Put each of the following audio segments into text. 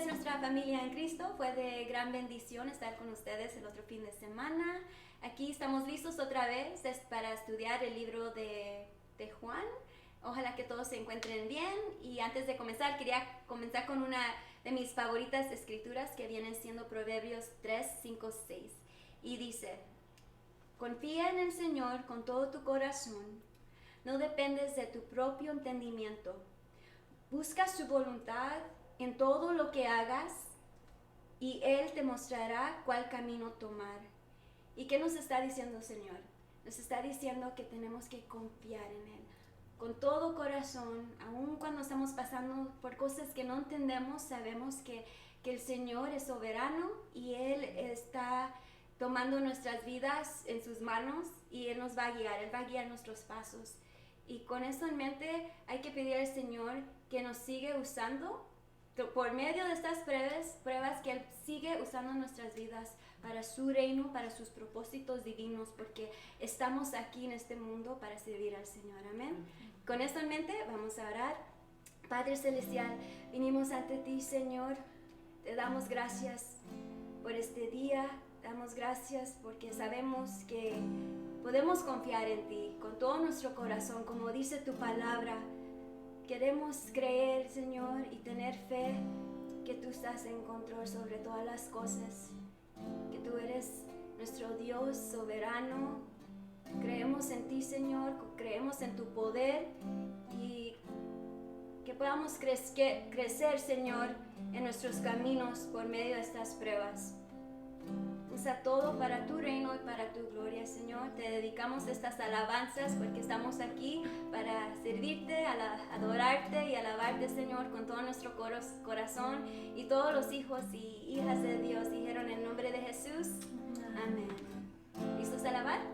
es nuestra familia en Cristo. Fue de gran bendición estar con ustedes el otro fin de semana. Aquí estamos listos otra vez para estudiar el libro de Juan. Ojalá que todos se encuentren bien. Y antes de comenzar, quería comenzar con una de mis favoritas escrituras que vienen siendo Proverbios 3, 5, 6. Y dice: confía en el Señor con todo tu corazón. No dependes de tu propio entendimiento. Busca su voluntad en todo lo que hagas y Él te mostrará cuál camino tomar. ¿Y qué nos está diciendo el Señor? Nos está diciendo que tenemos que confiar en Él con todo corazón, aun cuando estamos pasando por cosas que no entendemos. Sabemos que el Señor es soberano y Él está tomando nuestras vidas en sus manos y Él nos va a guiar, Él va a guiar nuestros pasos. Y con eso en mente hay que pedir al Señor que nos siga usando por medio de estas pruebas, que Él sigue usando nuestras vidas para su reino, para sus propósitos divinos, porque estamos aquí en este mundo para servir al Señor. Amén. Con esto en mente vamos a orar. Padre Celestial, vinimos ante ti, Señor. Te damos gracias por este día. Damos gracias porque sabemos que podemos confiar en ti con todo nuestro corazón, como dice tu palabra. Queremos creer, Señor, y tener fe que tú estás en control sobre todas las cosas, que tú eres nuestro Dios soberano. Creemos en ti, Señor, creemos en tu poder y que podamos crecer, Señor, en nuestros caminos por medio de estas pruebas. Usa todo para tu reino y para tu gloria, Señor. Te dedicamos estas alabanzas porque estamos aquí para servirte, adorarte y alabarte, Señor, con todo nuestro corazón. Y todos los hijos y hijas de Dios dijeron en el nombre de Jesús. Amén. ¿Listos a alabar? Amén.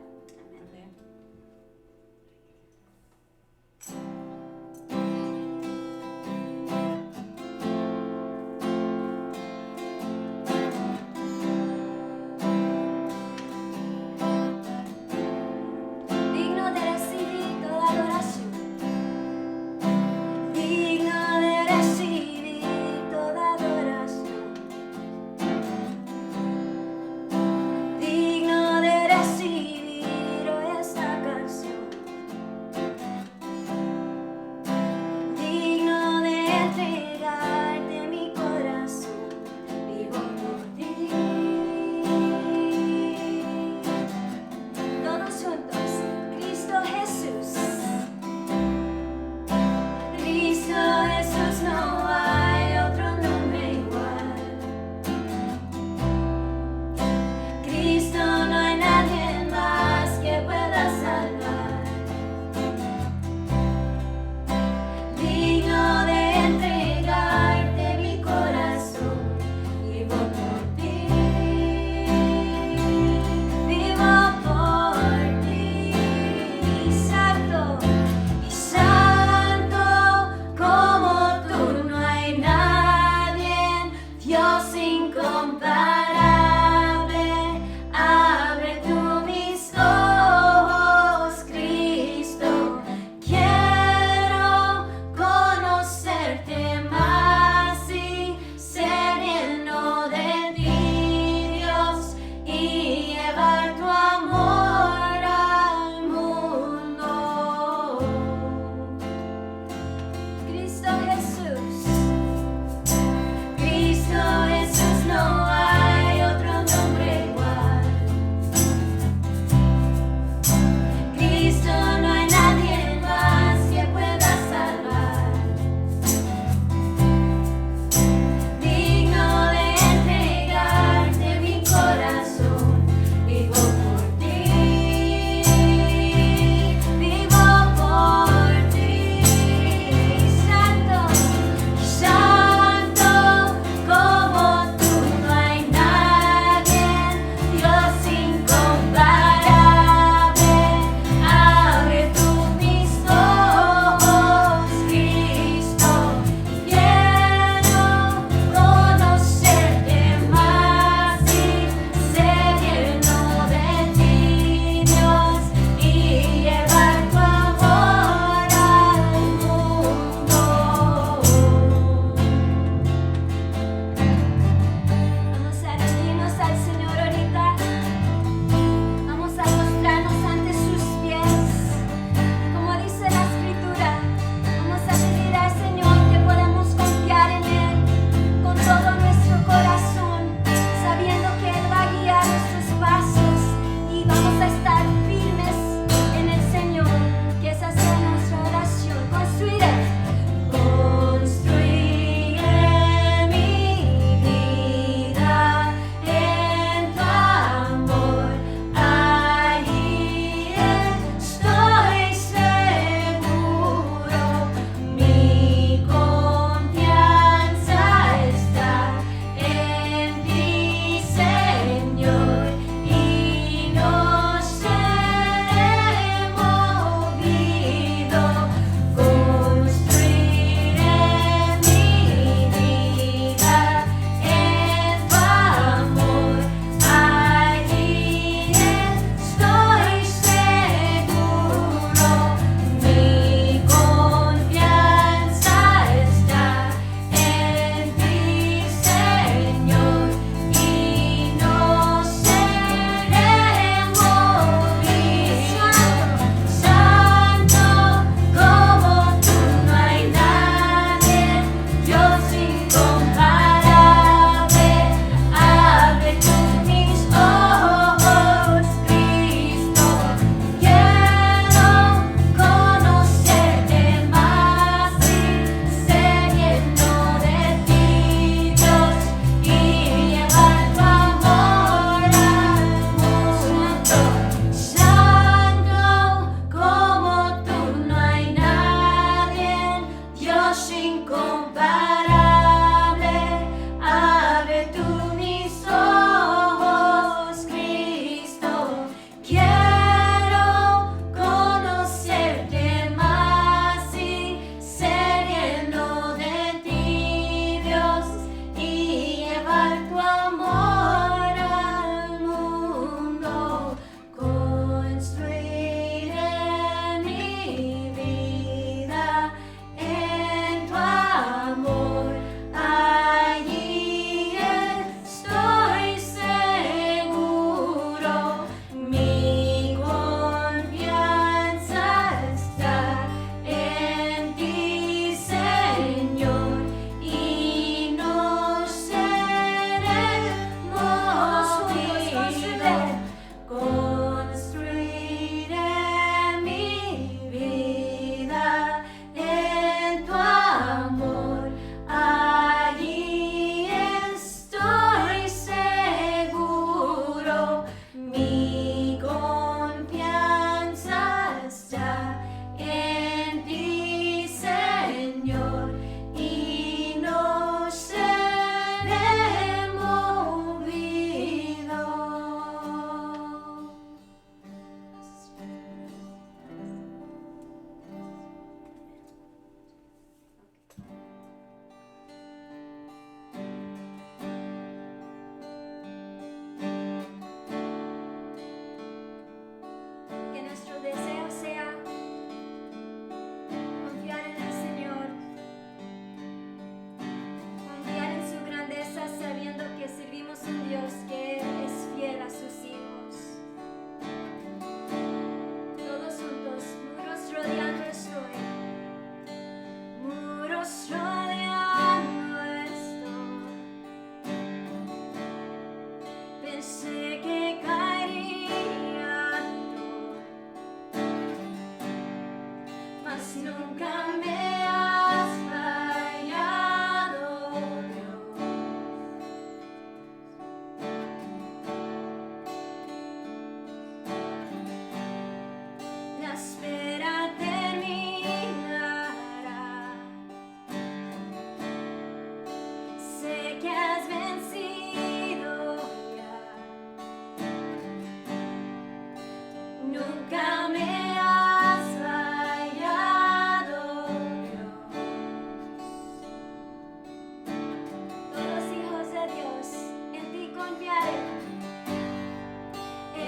Digno de recibir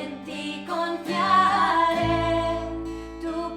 En ti confiaré, tu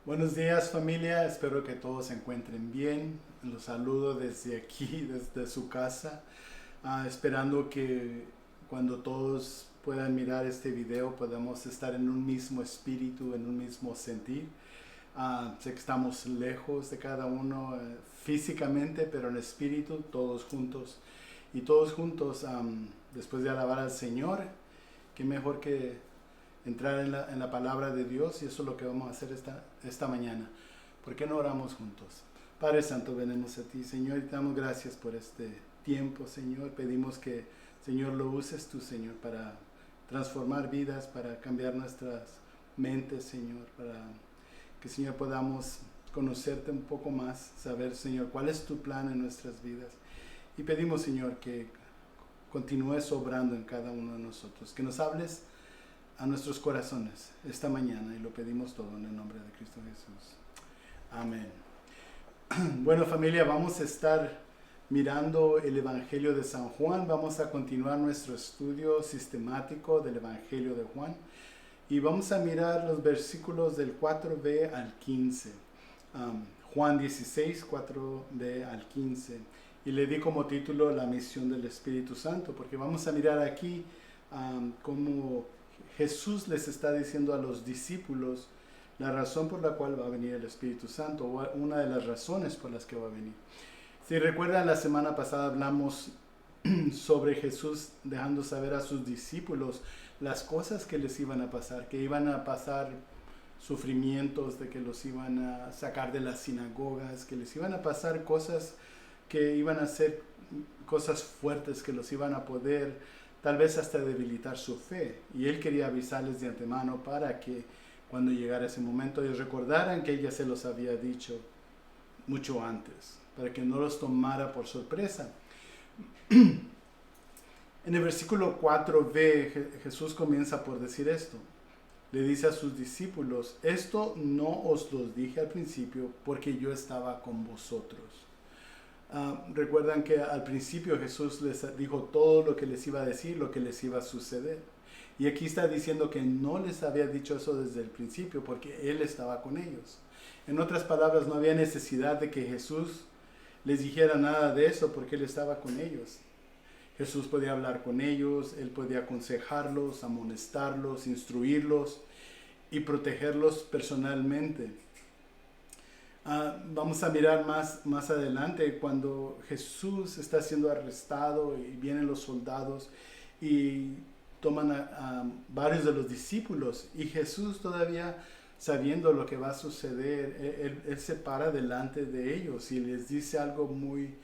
Buenos días familia, espero que todos se encuentren bien. Los saludo desde aquí, desde su casa, esperando que cuando todos puedan mirar este video podamos estar en un mismo espíritu, en un mismo sentir. Sé que estamos lejos de cada uno físicamente, pero en espíritu, todos juntos. Y todos juntos, después de alabar al Señor, qué mejor que entrar en la palabra de Dios, y eso es lo que vamos a hacer esta mañana. ¿Por qué no oramos juntos? Padre Santo, venimos a ti, Señor, y te damos gracias por este tiempo, Señor. Pedimos que, Señor, lo uses tú, Señor, para transformar vidas, para cambiar nuestras mentes, Señor, para que, Señor, podamos conocerte un poco más, saber, Señor, cuál es tu plan en nuestras vidas. Y pedimos, Señor, que continúes obrando en cada uno de nosotros, que nos hables a nuestros corazones esta mañana, y lo pedimos todo en el nombre de Cristo Jesús. Amén. Bueno, familia, vamos a estar mirando el Evangelio de San Juan. Vamos a continuar nuestro estudio sistemático del Evangelio de Juan y vamos a mirar los versículos del 4b al 15. Juan 16, 4b al 15. Y le di como título La misión del Espíritu Santo, porque vamos a mirar aquí cómo Jesús les está diciendo a los discípulos la razón por la cual va a venir el Espíritu Santo, o una de las razones por las que va a venir. Si recuerdan, la semana pasada hablamos sobre Jesús dejando saber a sus discípulos las cosas que les iban a pasar, que iban a pasar sufrimientos, de que los iban a sacar de las sinagogas, que les iban a pasar cosas que iban a ser cosas fuertes, que los iban a poder tal vez hasta debilitar su fe. Y él quería avisarles de antemano para que cuando llegara ese momento ellos recordaran que ella se los había dicho mucho antes, para que no los tomara por sorpresa. En el versículo 4b, Jesús comienza por decir esto. Le dice a sus discípulos: esto no os lo dije al principio porque yo estaba con vosotros. Recuerdan que al principio Jesús les dijo todo lo que les iba a decir, lo que les iba a suceder. Y aquí está diciendo que no les había dicho eso desde el principio porque Él estaba con ellos. En otras palabras, no había necesidad de que Jesús les dijera nada de eso porque Él estaba con ellos. Jesús podía hablar con ellos, Él podía aconsejarlos, amonestarlos, instruirlos y protegerlos personalmente. Vamos a mirar más adelante cuando Jesús está siendo arrestado y vienen los soldados y toman a varios de los discípulos, y Jesús, todavía sabiendo lo que va a suceder, él se para delante de ellos y les dice algo muy,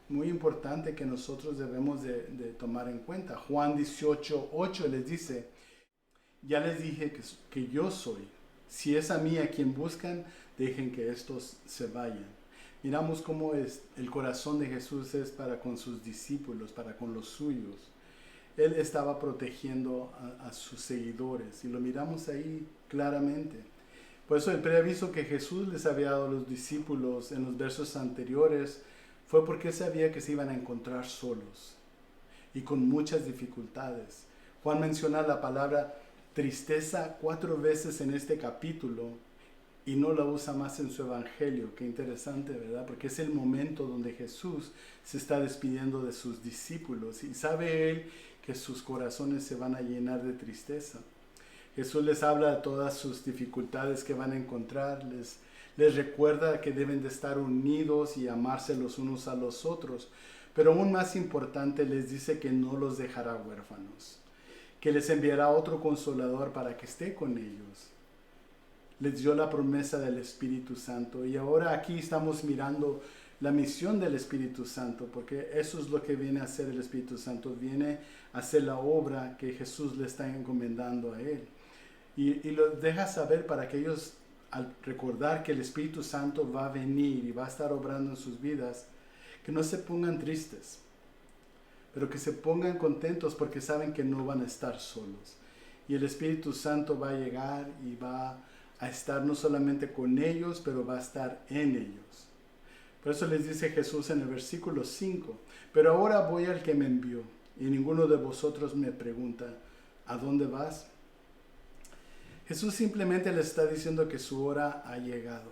muy importante que nosotros debemos de tomar en cuenta. Juan 18:8 les dice: ya les dije que yo soy. Si es a mí a quien buscan, dejen que estos se vayan. Miramos cómo es el corazón de Jesús es para con sus discípulos, para con los suyos. Él estaba protegiendo a sus seguidores y lo miramos ahí claramente. Por eso el preaviso que Jesús les había dado a los discípulos en los versos anteriores fue porque sabía que se iban a encontrar solos y con muchas dificultades. Juan menciona la palabra tristeza 4 veces en este capítulo y no la usa más en su evangelio. Qué interesante, ¿verdad? Porque es el momento donde Jesús se está despidiendo de sus discípulos y sabe Él que sus corazones se van a llenar de tristeza. Jesús les habla de todas sus dificultades que van a encontrar, les recuerda que deben de estar unidos y amarse los unos a los otros, pero aún más importante, les dice que no los dejará huérfanos, que les enviará otro consolador para que esté con ellos. Les dio la promesa del Espíritu Santo, y ahora aquí estamos mirando la misión del Espíritu Santo, porque eso es lo que viene a hacer el Espíritu Santo, viene a hacer la obra que Jesús le está encomendando a Él. Y lo deja saber para que ellos, al recordar que el Espíritu Santo va a venir y va a estar obrando en sus vidas, que no se pongan tristes, pero que se pongan contentos porque saben que no van a estar solos. Y el Espíritu Santo va a llegar y va a estar no solamente con ellos, pero va a estar en ellos. Por eso les dice Jesús en el versículo 5, pero ahora voy al que me envió, y ninguno de vosotros me pregunta, ¿a dónde vas? Jesús simplemente le está diciendo que su hora ha llegado,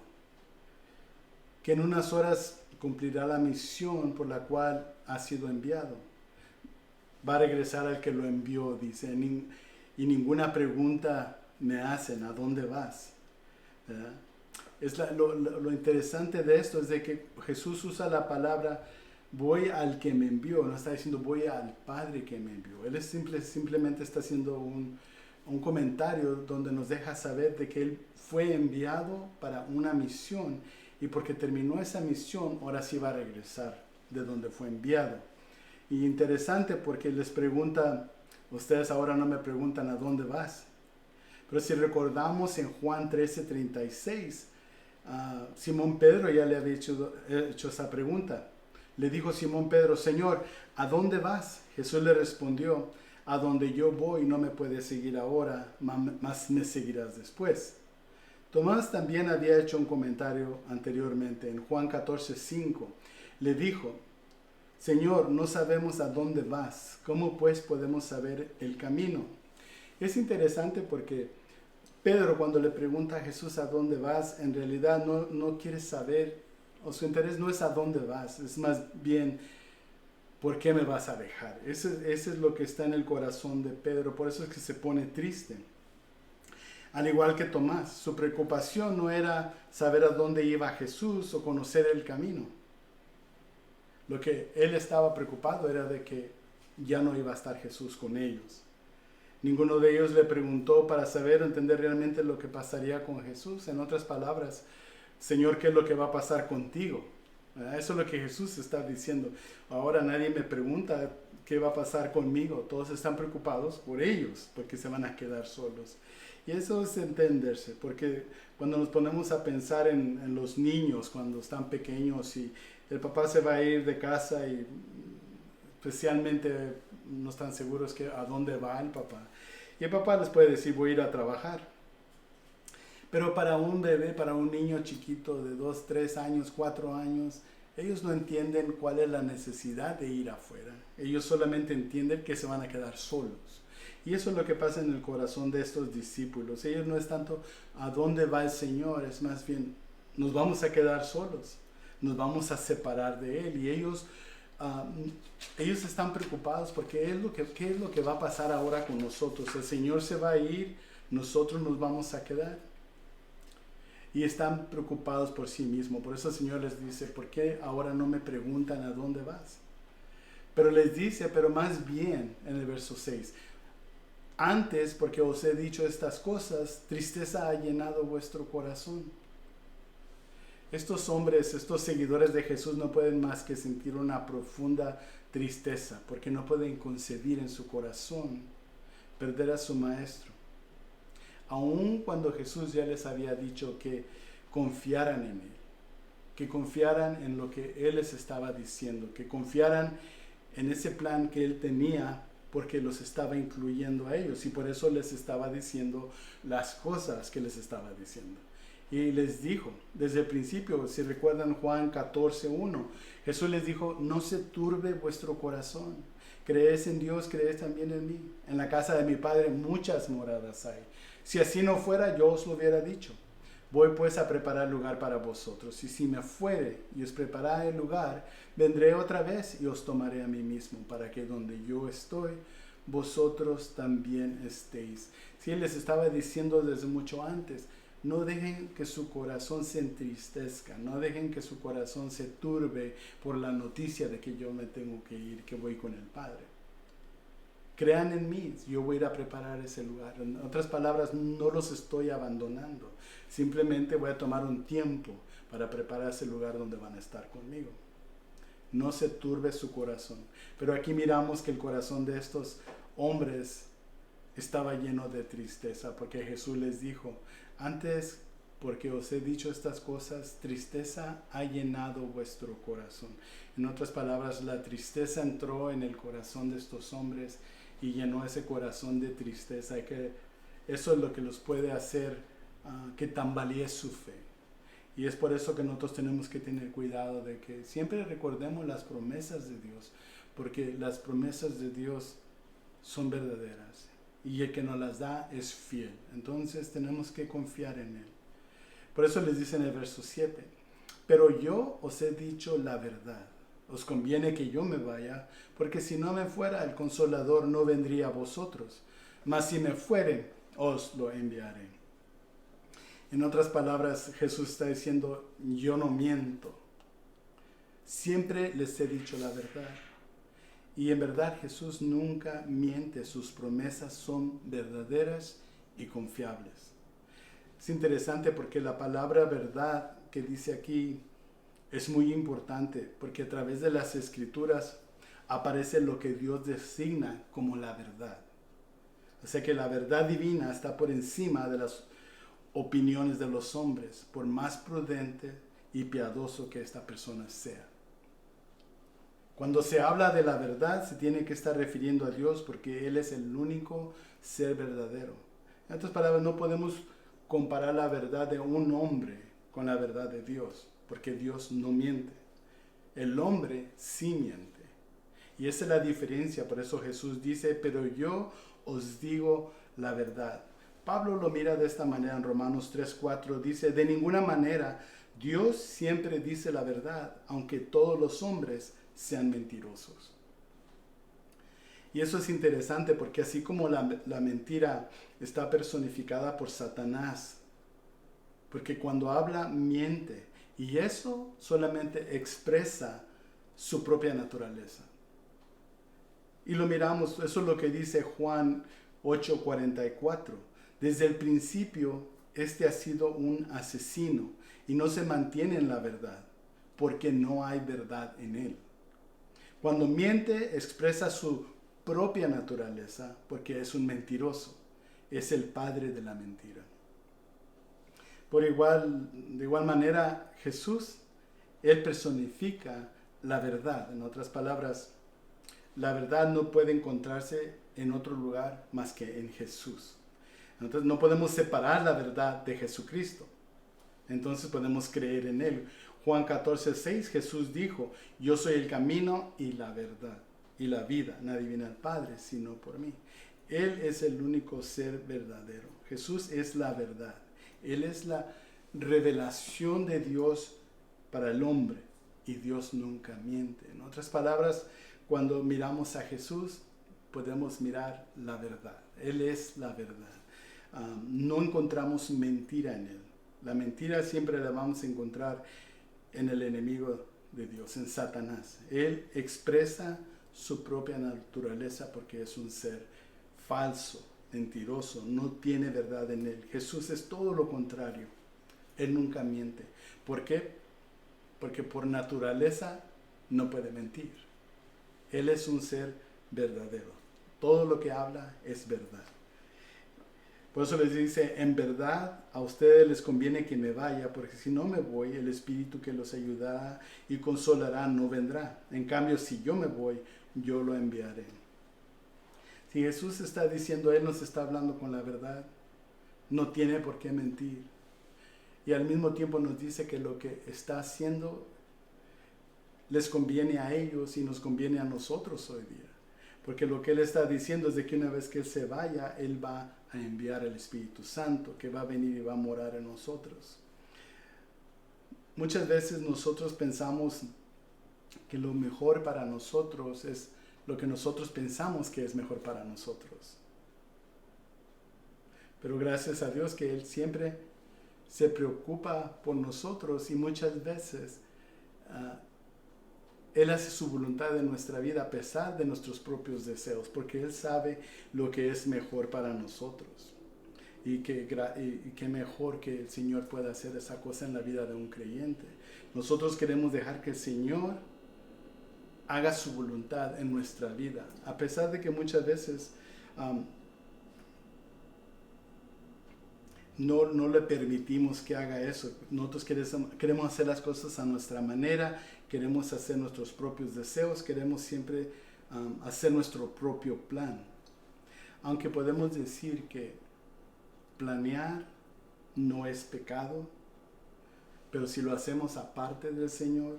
que en unas horas cumplirá la misión por la cual ha sido enviado. Va a regresar al que lo envió, dice, y ninguna pregunta me hacen, ¿a dónde vas? ¿Verdad? Lo interesante de esto es de que Jesús usa la palabra voy al que me envió, no está diciendo voy al Padre que me envió. Él simplemente está haciendo un comentario donde nos deja saber de que Él fue enviado para una misión y porque terminó esa misión, ahora sí va a regresar de donde fue enviado. Y interesante porque les pregunta, ustedes ahora no me preguntan a dónde vas, pero si recordamos en Juan 13:36, Simón Pedro ya le había hecho esa pregunta. Le dijo Simón Pedro, Señor, ¿a dónde vas? Jesús le respondió, a donde yo voy no me puedes seguir ahora, mas me seguirás después. Tomás también había hecho un comentario anteriormente en Juan 14:5. Le dijo, Señor, no sabemos a dónde vas, ¿cómo pues podemos saber el camino? Es interesante porque Pedro, cuando le pregunta a Jesús a dónde vas, en realidad no quiere saber, o su interés no es a dónde vas, es más bien por qué me vas a dejar. Eso es lo que está en el corazón de Pedro, por eso es que se pone triste. Al igual que Tomás, su preocupación no era saber a dónde iba Jesús o conocer el camino. Lo que él estaba preocupado era de que ya no iba a estar Jesús con ellos. Ninguno de ellos le preguntó para saber o entender realmente lo que pasaría con Jesús. En otras palabras, Señor, ¿qué es lo que va a pasar contigo? Eso es lo que Jesús está diciendo. Ahora nadie me pregunta qué va a pasar conmigo. Todos están preocupados por ellos, porque se van a quedar solos. Y eso es entenderse, porque cuando nos ponemos a pensar en los niños, cuando están pequeños y el papá se va a ir de casa y especialmente no están seguros que a dónde va el papá. Y el papá les puede decir, voy a ir a trabajar. Pero para un bebé, para un niño chiquito de 2, 3 años, 4 años, ellos no entienden cuál es la necesidad de ir afuera. Ellos solamente entienden que se van a quedar solos. Y eso es lo que pasa en el corazón de estos discípulos. Ellos no es tanto a dónde va el Señor, es más bien nos vamos a quedar solos, nos vamos a separar de Él. Y ellos están preocupados porque ¿qué es lo que va a pasar ahora con nosotros? El Señor se va a ir, nosotros nos vamos a quedar. Y están preocupados por sí mismos. Por eso el Señor les dice, ¿por qué ahora no me preguntan a dónde vas? Pero les dice, pero más bien en el verso 6, antes, porque os he dicho estas cosas, tristeza ha llenado vuestro corazón. Estos hombres, estos seguidores de Jesús no pueden más que sentir una profunda tristeza, porque no pueden concebir en su corazón perder a su maestro. Aun cuando Jesús ya les había dicho que confiaran en Él, que confiaran en lo que Él les estaba diciendo, que confiaran en ese plan que Él tenía, porque los estaba incluyendo a ellos y por eso les estaba diciendo las cosas que les estaba diciendo. Y les dijo, desde el principio, si recuerdan Juan 14:1, Jesús les dijo, no se turbe vuestro corazón, creéis en Dios, creéis también en mí. En la casa de mi Padre muchas moradas hay. Si así no fuera, yo os lo hubiera dicho. Voy pues a preparar lugar para vosotros, y si me fuere y os preparare el lugar, vendré otra vez y os tomaré a mí mismo, para que donde yo estoy, vosotros también estéis. Si Él les estaba diciendo desde mucho antes, no dejen que su corazón se entristezca, no dejen que su corazón se turbe por la noticia de que yo me tengo que ir, que voy con el Padre. Crean en mí, yo voy a ir a preparar ese lugar. En otras palabras, no los estoy abandonando. Simplemente voy a tomar un tiempo para preparar ese lugar donde van a estar conmigo. No se turbe su corazón. Pero aquí miramos que el corazón de estos hombres estaba lleno de tristeza, porque Jesús les dijo, antes, porque os he dicho estas cosas, tristeza ha llenado vuestro corazón. En otras palabras, la tristeza entró en el corazón de estos hombres y llenó ese corazón de tristeza, y que eso es lo que los puede hacer que tambalee su fe. Y es por eso que nosotros tenemos que tener cuidado de que siempre recordemos las promesas de Dios, porque las promesas de Dios son verdaderas y el que nos las da es fiel. Entonces tenemos que confiar en Él. Por eso les dice en el verso 7, pero yo os he dicho la verdad. Os conviene que yo me vaya, porque si no me fuera, el Consolador no vendría a vosotros. Mas si me fuere, os lo enviaré. En otras palabras, Jesús está diciendo, yo no miento. Siempre les he dicho la verdad. Y en verdad Jesús nunca miente, sus promesas son verdaderas y confiables. Es interesante porque la palabra verdad que dice aquí es muy importante, porque a través de las Escrituras aparece lo que Dios designa como la verdad. O sea que la verdad divina está por encima de las opiniones de los hombres, por más prudente y piadoso que esta persona sea. Cuando se habla de la verdad, se tiene que estar refiriendo a Dios porque Él es el único ser verdadero. En otras palabras, no podemos comparar la verdad de un hombre con la verdad de Dios, porque Dios no miente. El hombre sí miente. Y esa es la diferencia, por eso Jesús dice, pero yo os digo la verdad. Pablo lo mira de esta manera en Romanos 3:4, dice, de ninguna manera Dios siempre dice la verdad, aunque todos los hombres sean mentirosos. Y eso es interesante porque así como la mentira está personificada por Satanás, porque cuando habla miente, y eso solamente expresa su propia naturaleza. Y lo miramos, eso es lo que dice Juan 8:44. Desde el principio, este ha sido un asesino y no se mantiene en la verdad, porque no hay verdad en él. Cuando miente, expresa su propia naturaleza, porque es un mentiroso. Es el padre de la mentira. De igual manera, Jesús, Él personifica la verdad. En otras palabras, la verdad no puede encontrarse en otro lugar más que en Jesús. Entonces no podemos separar la verdad de Jesucristo. Entonces podemos creer en Él. Juan 14:6, Jesús dijo, yo soy el camino y la verdad y la vida. Nadie viene al Padre sino por mí. Él es el único ser verdadero. Jesús es la verdad. Él es la revelación de Dios para el hombre y Dios nunca miente. En otras palabras, cuando miramos a Jesús, podemos mirar la verdad. Él es la verdad. No encontramos mentira en Él. La mentira siempre la vamos a encontrar en el enemigo de Dios, en Satanás. Él expresa su propia naturaleza porque es un ser falso, mentiroso, no tiene verdad en Él. Jesús es todo lo contrario. Él nunca miente. ¿Por qué? Porque por naturaleza no puede mentir. Él es un ser verdadero. Todo lo que habla es verdad. Por eso les dice, en verdad a ustedes les conviene que me vaya, porque si no me voy, el Espíritu que los ayudará y consolará no vendrá. En cambio, si yo me voy, yo lo enviaré. Si Jesús está diciendo, Él nos está hablando con la verdad, no tiene por qué mentir. Y al mismo tiempo nos dice que lo que está haciendo les conviene a ellos y nos conviene a nosotros hoy día. Porque lo que Él está diciendo es de que una vez que Él se vaya, Él va a enviar el Espíritu Santo, que va a venir y va a morar en nosotros. Muchas veces nosotros pensamos que lo mejor para nosotros es lo que nosotros pensamos que es mejor para nosotros. Pero gracias a Dios que Él siempre se preocupa por nosotros y muchas veces Él hace su voluntad en nuestra vida a pesar de nuestros propios deseos, porque Él sabe lo que es mejor para nosotros. Y qué mejor que el Señor pueda hacer esa cosa en la vida de un creyente. Nosotros queremos dejar que el Señor haga su voluntad en nuestra vida, a pesar de que muchas veces no le permitimos que haga eso. Nosotros queremos hacer las cosas a nuestra manera, queremos hacer nuestros propios deseos, queremos siempre hacer nuestro propio plan. Aunque podemos decir que planear no es pecado, pero si lo hacemos aparte del Señor,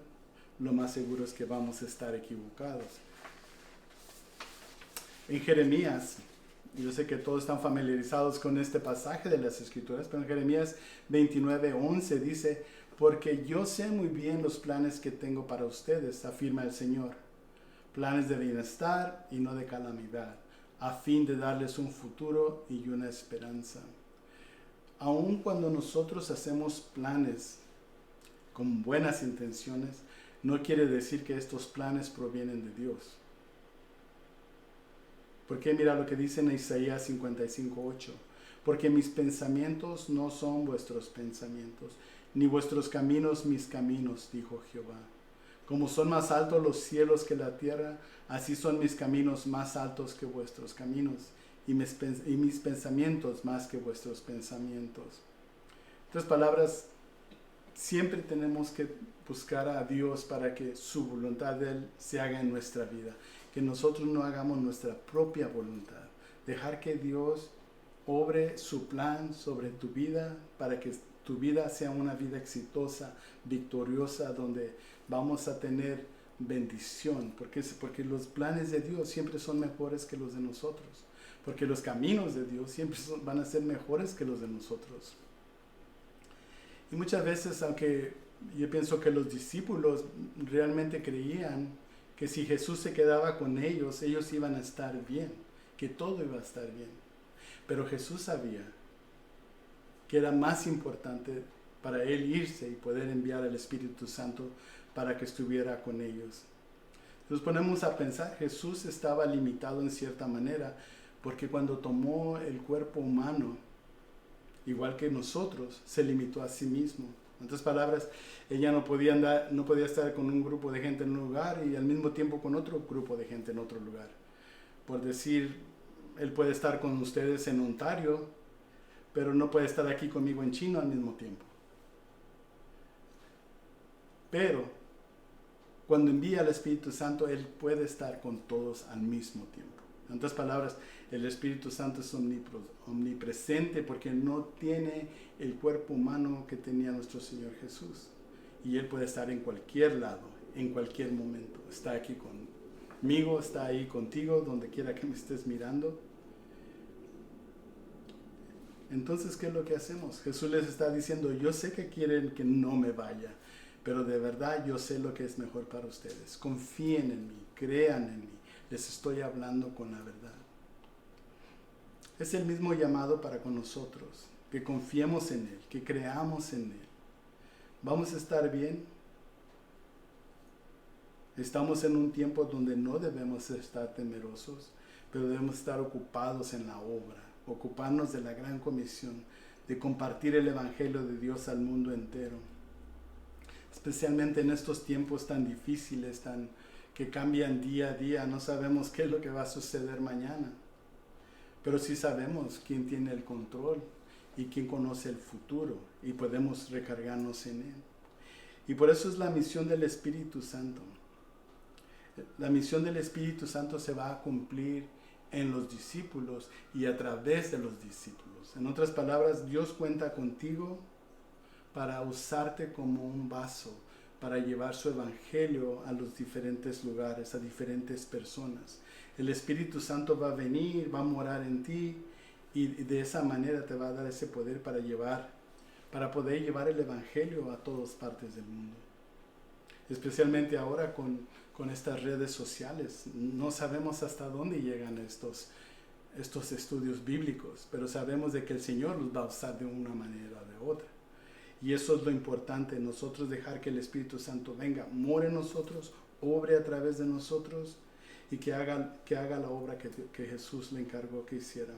lo más seguro es que vamos a estar equivocados. En Jeremías Yo sé que todos están familiarizados con este pasaje de las Escrituras, pero en Jeremías 29:11 dice, porque yo sé muy bien los planes que tengo para ustedes, afirma el Señor, planes de bienestar y no de calamidad, a fin de darles un futuro y una esperanza. Aun cuando nosotros hacemos planes con buenas intenciones, no quiere decir que estos planes provienen de Dios. Porque mira lo que dice en Isaías 55:8. Porque mis pensamientos no son vuestros pensamientos, ni vuestros caminos mis caminos, dijo Jehová. Como son más altos los cielos que la tierra, así son mis caminos más altos que vuestros caminos, y mis pensamientos más que vuestros pensamientos. En otras palabras, siempre tenemos que buscar a Dios para que su voluntad de Él se haga en nuestra vida. Que nosotros no hagamos nuestra propia voluntad. Dejar que Dios obre su plan sobre tu vida para que tu vida sea una vida exitosa, victoriosa, donde vamos a tener bendición. Porque los planes de Dios siempre son mejores que los de nosotros. Porque los caminos de Dios siempre van a ser mejores que los de nosotros. Y muchas veces, aunque yo pienso que los discípulos realmente creían que si Jesús se quedaba con ellos, ellos iban a estar bien, que todo iba a estar bien. Pero Jesús sabía que era más importante para Él irse y poder enviar al Espíritu Santo para que estuviera con ellos. Nos ponemos a pensar, Jesús estaba limitado en cierta manera, porque cuando tomó el cuerpo humano, igual que nosotros, se limitó a sí mismo. En otras palabras, ella no podía estar con un grupo de gente en un lugar y al mismo tiempo con otro grupo de gente en otro lugar. Por decir, Él puede estar con ustedes en Ontario, pero no puede estar aquí conmigo en China al mismo tiempo. Pero cuando envía al Espíritu Santo, Él puede estar con todos al mismo tiempo. En otras palabras, el Espíritu Santo es omnipresente porque no tiene el cuerpo humano que tenía nuestro Señor Jesús. Y Él puede estar en cualquier lado, en cualquier momento. Está aquí conmigo, está ahí contigo, donde quiera que me estés mirando. Entonces, ¿qué es lo que hacemos? Jesús les está diciendo, yo sé que quieren que no me vaya, pero de verdad yo sé lo que es mejor para ustedes. Confíen en mí, crean en mí. Les estoy hablando con la verdad. Es el mismo llamado para con nosotros, que confiemos en Él, que creamos en Él. ¿Vamos a estar bien? Estamos en un tiempo donde no debemos estar temerosos, pero debemos estar ocupados en la obra, ocuparnos de la gran comisión, de compartir el Evangelio de Dios al mundo entero. Especialmente en estos tiempos tan difíciles, que cambian día a día, no sabemos qué es lo que va a suceder mañana, pero sí sabemos quién tiene el control y quién conoce el futuro y podemos recargarnos en Él. Y por eso es la misión del Espíritu Santo. La misión del Espíritu Santo se va a cumplir en los discípulos y a través de los discípulos. En otras palabras, Dios cuenta contigo para usarte como un vaso, para llevar su evangelio a los diferentes lugares, a diferentes personas. El Espíritu Santo va a venir, va a morar en ti y de esa manera te va a dar ese poder para poder llevar el evangelio a todas partes del mundo. Especialmente ahora con estas redes sociales. No sabemos hasta dónde llegan estos estudios bíblicos, pero sabemos de que el Señor los va a usar de una manera o de otra. Y eso es lo importante, nosotros dejar que el Espíritu Santo venga, more en nosotros, obre a través de nosotros y que haga la obra que Jesús le encargó que hiciera.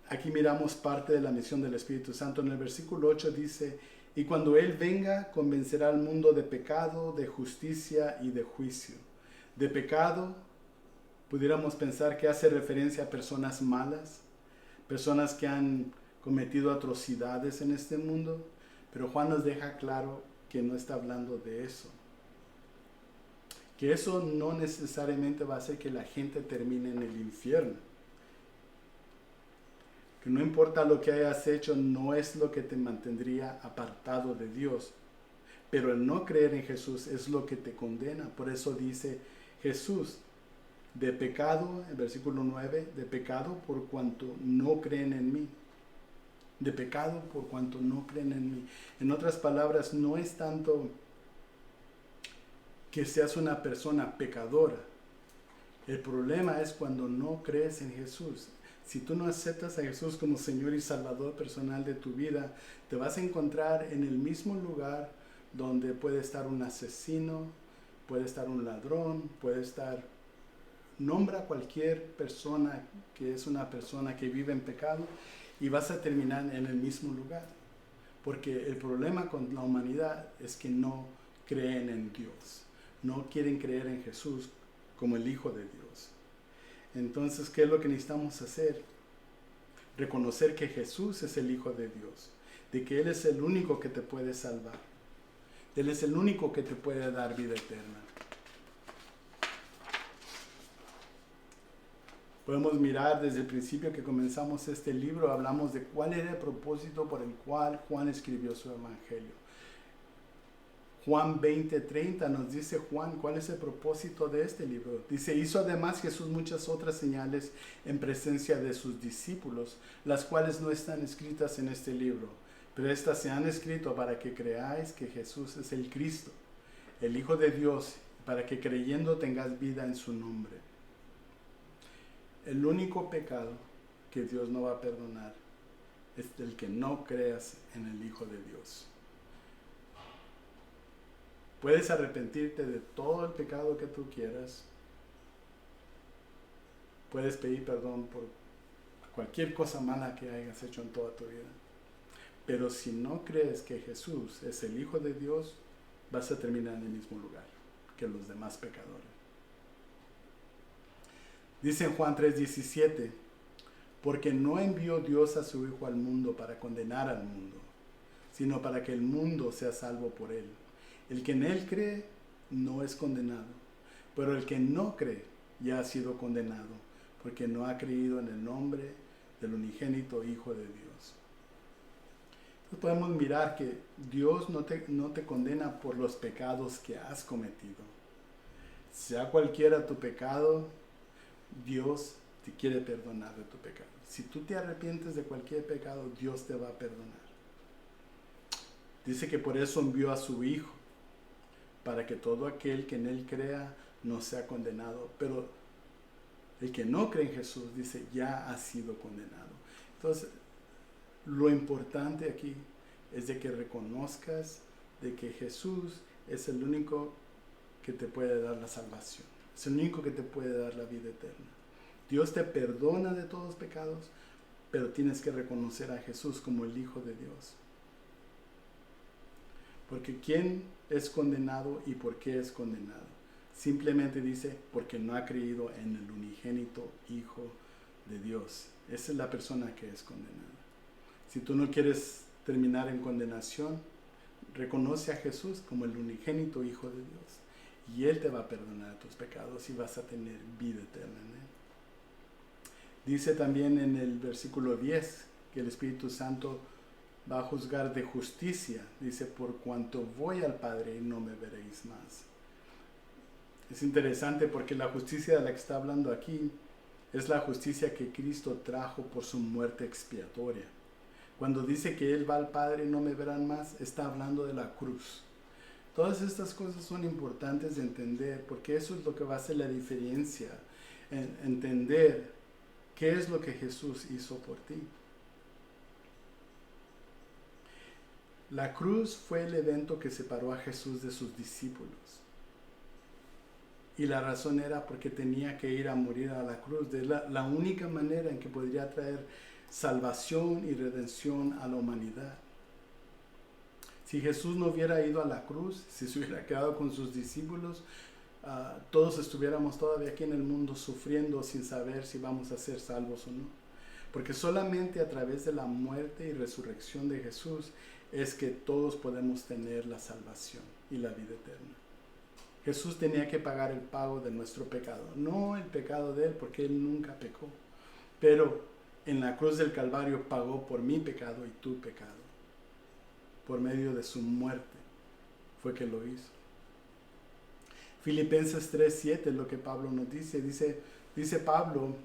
Aquí miramos parte de la misión del Espíritu Santo. En el versículo 8 dice, y cuando Él venga, convencerá al mundo de pecado, de justicia y de juicio. De pecado, pudiéramos pensar que hace referencia a personas malas, personas que han cometido atrocidades en este mundo, pero Juan nos deja claro que no está hablando de eso. Que eso no necesariamente va a hacer que la gente termine en el infierno. Que no importa lo que hayas hecho, no es lo que te mantendría apartado de Dios. Pero el no creer en Jesús es lo que te condena. Por eso dice Jesús, de pecado, en versículo 9, de pecado por cuanto no creen en mí. De pecado por cuanto no creen en mí. En otras palabras, no es tanto que seas una persona pecadora. El problema es cuando no crees en Jesús. Si tú no aceptas a Jesús como Señor y Salvador personal de tu vida, te vas a encontrar en el mismo lugar donde puede estar un asesino, puede estar un ladrón, puede estar... Nombra cualquier persona que es una persona que vive en pecado y vas a terminar en el mismo lugar. Porque el problema con la humanidad es que no creen en Dios. No quieren creer en Jesús como el Hijo de Dios. Entonces, ¿qué es lo que necesitamos hacer? Reconocer que Jesús es el Hijo de Dios, de que Él es el único que te puede salvar. Él es el único que te puede dar vida eterna. Podemos mirar desde el principio que comenzamos este libro, hablamos de cuál era el propósito por el cual Juan escribió su evangelio. Juan 20:30 nos dice Juan cuál es el propósito de este libro. Dice, hizo además Jesús muchas otras señales en presencia de sus discípulos, las cuales no están escritas en este libro, pero estas se han escrito para que creáis que Jesús es el Cristo, el Hijo de Dios, para que creyendo tengas vida en su nombre. El único pecado que Dios no va a perdonar es el que no creas en el Hijo de Dios. Puedes arrepentirte de todo el pecado que tú quieras. Puedes pedir perdón por cualquier cosa mala que hayas hecho en toda tu vida. Pero si no crees que Jesús es el Hijo de Dios, vas a terminar en el mismo lugar que los demás pecadores. Dice en Juan 3:17, porque no envió Dios a su Hijo al mundo para condenar al mundo, sino para que el mundo sea salvo por él. El que en él cree no es condenado, pero el que no cree ya ha sido condenado, porque no ha creído en el nombre del unigénito Hijo de Dios. Entonces podemos mirar que Dios no te condena por los pecados que has cometido. Sea cualquiera tu pecado, Dios te quiere perdonar de tu pecado. Si tú te arrepientes de cualquier pecado, Dios te va a perdonar. Dice que por eso envió a su Hijo, para que todo aquel que en Él crea no sea condenado. Pero el que no cree en Jesús, dice, ya ha sido condenado. Entonces, lo importante aquí es de que reconozcas de que Jesús es el único que te puede dar la salvación. Es el único que te puede dar la vida eterna. Dios te perdona de todos los pecados, pero tienes que reconocer a Jesús como el Hijo de Dios. Porque ¿quién es condenado y por qué es condenado? Simplemente dice, porque no ha creído en el unigénito Hijo de Dios. Esa es la persona que es condenada. Si tú no quieres terminar en condenación, reconoce a Jesús como el unigénito Hijo de Dios. Y Él te va a perdonar tus pecados y vas a tener vida eterna en Él. Dice también en el versículo 10 que el Espíritu Santo va a juzgar de justicia. Dice, por cuanto voy al Padre y no me veréis más. Es interesante porque la justicia de la que está hablando aquí es la justicia que Cristo trajo por su muerte expiatoria. Cuando dice que Él va al Padre y no me verán más, está hablando de la cruz. Todas estas cosas son importantes de entender, porque eso es lo que va a hacer la diferencia, en entender qué es lo que Jesús hizo por ti. La cruz fue el evento que separó a Jesús de sus discípulos. Y la razón era porque tenía que ir a morir a la cruz. Es la única manera en que podría traer salvación y redención a la humanidad. Si Jesús no hubiera ido a la cruz, si se hubiera quedado con sus discípulos, todos estuviéramos todavía aquí en el mundo sufriendo sin saber si vamos a ser salvos o no. Porque solamente a través de la muerte y resurrección de Jesús es que todos podemos tener la salvación y la vida eterna. Jesús tenía que pagar el pago de nuestro pecado, no el pecado de Él, porque Él nunca pecó, pero en la cruz del Calvario pagó por mi pecado y tu pecado. Por medio de su muerte fue que lo hizo. Filipenses 3:7 es lo que Pablo nos dice. Dice Pablo,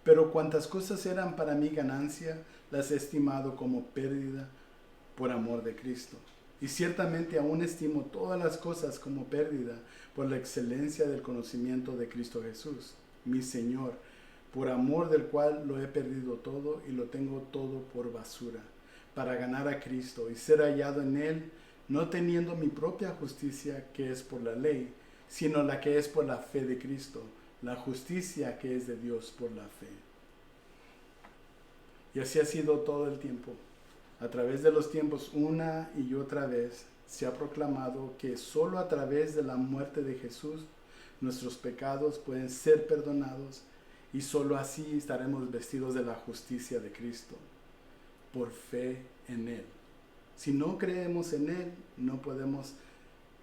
pero cuantas cosas eran para mí ganancia, las he estimado como pérdida por amor de Cristo. Y ciertamente aún estimo todas las cosas como pérdida por la excelencia del conocimiento de Cristo Jesús, mi Señor, por amor del cual lo he perdido todo y lo tengo todo por basura, para ganar a Cristo y ser hallado en Él, no teniendo mi propia justicia que es por la ley, sino la que es por la fe de Cristo, la justicia que es de Dios por la fe. Y así ha sido todo el tiempo. A través de los tiempos, una y otra vez, se ha proclamado que solo a través de la muerte de Jesús, nuestros pecados pueden ser perdonados y solo así estaremos vestidos de la justicia de Cristo, por fe en Él. Si no creemos en Él, no podemos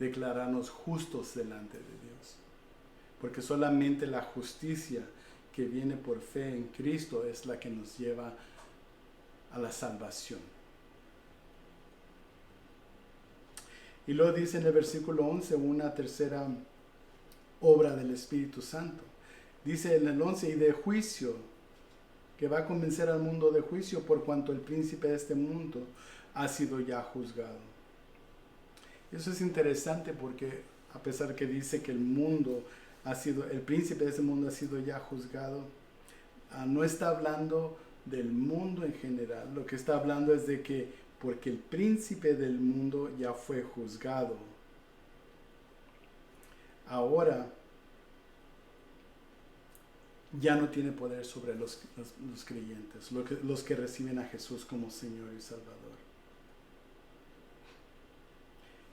declararnos justos delante de Dios, porque solamente la justicia que viene por fe en Cristo es la que nos lleva a la salvación. Y luego dice en el versículo 11 una tercera obra del Espíritu Santo. Dice en el 11, y de juicio, que va a convencer al mundo de juicio por cuanto el príncipe de este mundo ha sido ya juzgado. Eso es interesante porque a pesar que dice que el príncipe de este mundo ha sido ya juzgado, no está hablando del mundo en general. Lo que está hablando es de que porque el príncipe del mundo ya fue juzgado, ahora ya no tiene poder sobre los creyentes, los que reciben a Jesús como Señor y Salvador.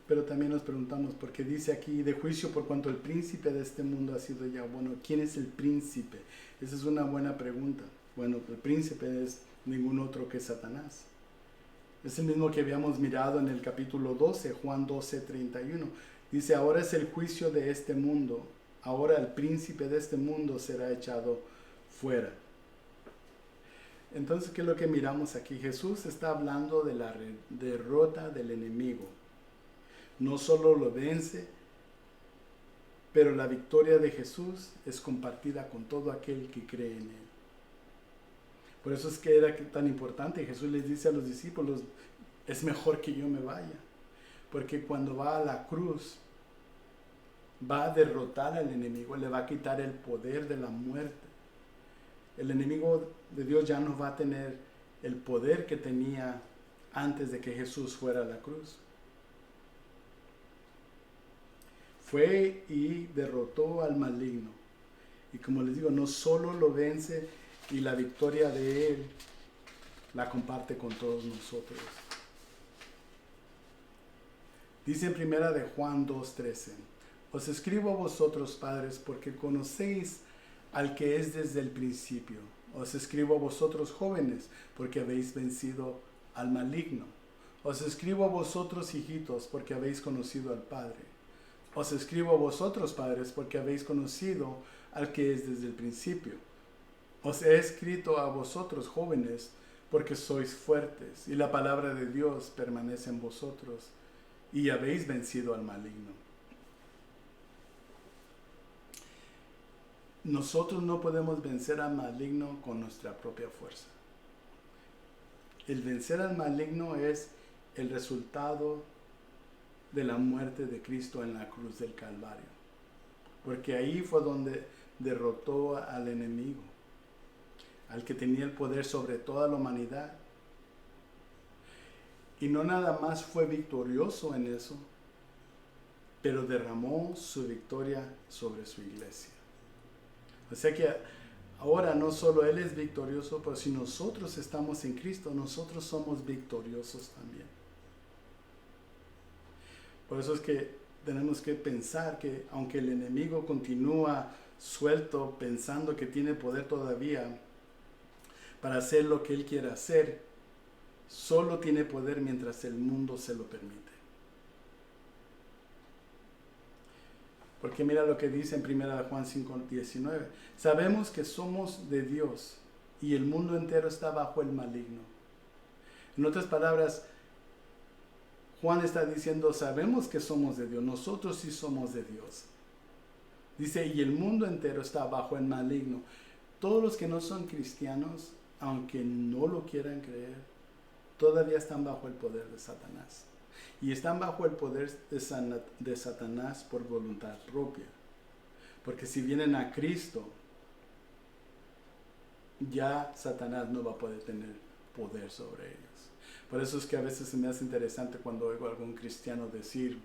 Pero también nos preguntamos, porque dice aquí, de juicio por cuanto el príncipe de este mundo ha sido ya. Bueno, ¿quién es el príncipe? Esa es una buena pregunta. Bueno, el príncipe es ningún otro que Satanás. Es el mismo que habíamos mirado en el capítulo 12, Juan 12:31. Dice, ahora es el juicio de este mundo. Ahora el príncipe de este mundo será echado fuera. Entonces, ¿qué es lo que miramos aquí? Jesús está hablando de la derrota del enemigo. No solo lo vence, pero la victoria de Jesús es compartida con todo aquel que cree en Él. Por eso es que era tan importante. Jesús les dice a los discípulos, es mejor que yo me vaya. Porque cuando va a la cruz, va a derrotar al enemigo, le va a quitar el poder de la muerte. El enemigo de Dios ya no va a tener el poder que tenía antes de que Jesús fuera a la cruz. Fue y derrotó al maligno. Y como les digo, no solo lo vence, y la victoria de Él la comparte con todos nosotros. Dice en primera de Juan 2:13, os escribo a vosotros, padres, porque conocéis al que es desde el principio. Os escribo a vosotros, jóvenes, porque habéis vencido al maligno. Os escribo a vosotros, hijitos, porque habéis conocido al Padre. Os escribo a vosotros, padres, porque habéis conocido al que es desde el principio. Os he escrito a vosotros, jóvenes, porque sois fuertes, y la palabra de Dios permanece en vosotros, y habéis vencido al maligno. Nosotros no podemos vencer al maligno con nuestra propia fuerza. El vencer al maligno es el resultado de la muerte de Cristo en la cruz del Calvario, porque ahí fue donde derrotó al enemigo, al que tenía el poder sobre toda la humanidad. Y no nada más fue victorioso en eso, pero derramó su victoria sobre su iglesia. O sea que ahora no solo Él es victorioso, pero si nosotros estamos en Cristo, nosotros somos victoriosos también. Por eso es que tenemos que pensar que aunque el enemigo continúa suelto, pensando que tiene poder todavía para hacer lo que Él quiere hacer, solo tiene poder mientras el mundo se lo permite. Porque mira lo que dice en 1 Juan 5:19. Sabemos que somos de Dios y el mundo entero está bajo el maligno. En otras palabras, Juan está diciendo, sabemos que somos de Dios, nosotros sí somos de Dios. Dice, y el mundo entero está bajo el maligno. Todos los que no son cristianos, aunque no lo quieran creer, todavía están bajo el poder de Satanás. Y están bajo el poder de Satanás por voluntad propia. Porque si vienen a Cristo, ya Satanás no va a poder tener poder sobre ellos. Por eso es que a veces se me hace interesante cuando oigo a algún cristiano decir,